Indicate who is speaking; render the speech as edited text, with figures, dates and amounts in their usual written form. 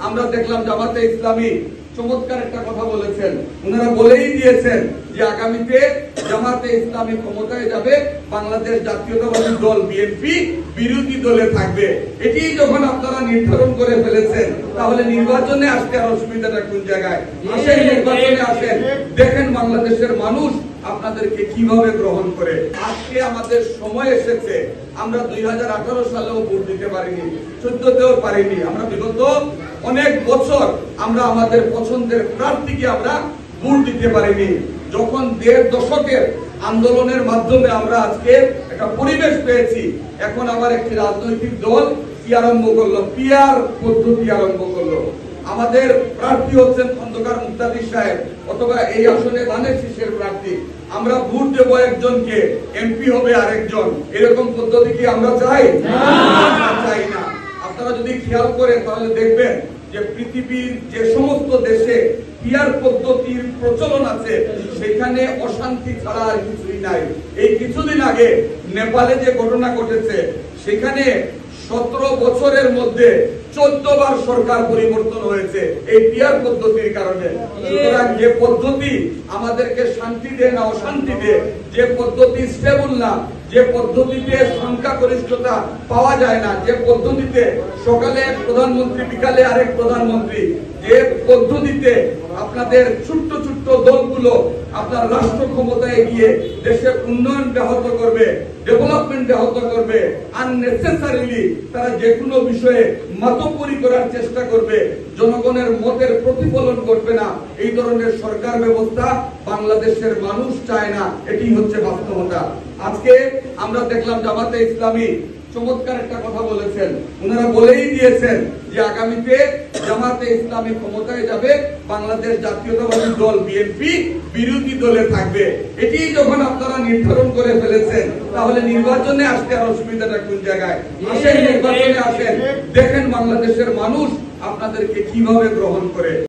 Speaker 1: আমরা দেখলাম জামাতে ইসলামী চমৎকার একটা কথা বলেছেন। ওনারা বলেই দিয়েছেন যে আগামীতে জামাতে ইসলামী ক্ষমতায় যাবে, বাংলাদেশ জাতীয়তাবাদী দল বিএনপি বিরোধী দলে থাকবে। এটি যখন আপনারা নির্ধারণ করে ফেলেছেন, তাহলে নির্বাচনে আসতে আর অসুবিধাটা কোন জায়গায়? আসেন নির্বাচনে আসেন, দেখেন বাংলাদেশের মানুষ আপনাদেরকে কিভাবে গ্রহণ করে। আজকে আমাদের সময় এসেছে। আমরা 2018 সালেও ভোট দিতে পারিনি, 14তেও পারিনি। আমরা বিগত অনেক বছর আমরা আমাদের পছন্দের প্রার্থীকে আমরা ভোট দিতে পারিনি। যখন 1.5 দশকের আন্দোলনের মাধ্যমে আমরা আজকে একটা পরিবেশ পেয়েছি, এখন আবার একটি রাজনৈতিক দল কি আরম্ভ করলো, পিআর পদ্ধতি আরম্ভ করলো। আমাদের প্রার্থী হচ্ছেন খন্দকার মুক্তাদির সাহেব, অথবা এই আসনে ধানের শীষের প্রার্থী। আমরা ভোট দেব একজনকে, এমপি হবে আরেকজন। এরকম পদ্ধতি কি আমরা চাই? চাই না। আপনারা যদি খেয়াল করেন তাহলে দেখবেন যে পৃথিবীর যে সমস্ত দেশে পিআর পদ্ধতির প্রচলন আছে, সেখানে অশান্তি ছাড়া আর কিছুই নাই। এই কিছুদিন আগে নেপালে যে ঘটনা ঘটেছে, সেখানে 17 বছরের মধ্যে 14 বার সরকার পরিবর্তন হয়েছে এই পিআর পদ্ধতির কারণে। সুতরাং যে পদ্ধতি আমাদেরকে শান্তি দেয় না, অশান্তি দেয়, যে পদ্ধতি স্টেবল না, যে পদ্ধতিতে সংখ্যাগরিষ্ঠতা পাওয়া যায় না, যে পদ্ধতিতে সকালে এক প্রধানমন্ত্রী বিকালে আরেক প্রধানমন্ত্রী, যে পদ্ধতিতে আপনাদের ছোট্ট ছোট্ট দলগুলো আপনার রাষ্ট্র ক্ষমতায় গিয়ে দেশের উন্নয়ন ব্যাহত করবে, ডেভেলপমেন্ট ব্যাহত করবে, আননেসেসারিলি তারা যে কোনো বিষয়ে মাতব্বরি করার চেষ্টা করবে, জনগণের মতের প্রতিফলন করবে না, এই ধরনের সরকার ব্যবস্থা বাংলাদেশের মানুষ চায় না। এটি হচ্ছে বাস্তবতা। আজকে আমরা দেখলাম জামাতে ইসলামী চমৎকার একটা কথা বলেছেন। ওনারা বলেই দিয়েছেন যে আগামীতে জামাতে ইসলামী ক্ষমতায় যাবে, বাংলাদেশ জাতীয়তাবাদী দল বিএনপি বিরোধী দলে থাকবে। এটি যখন আপনারা নির্ধারণ করে ফেলেছেন, তাহলে নির্বাচনে আসতে আর অসুবিধাটা কোন জায়গায়? আসেন নির্বাচনে আসেন, দেখেন বাংলাদেশের মানুষ আপনাদেরকে কিভাবে গ্রহণ করে।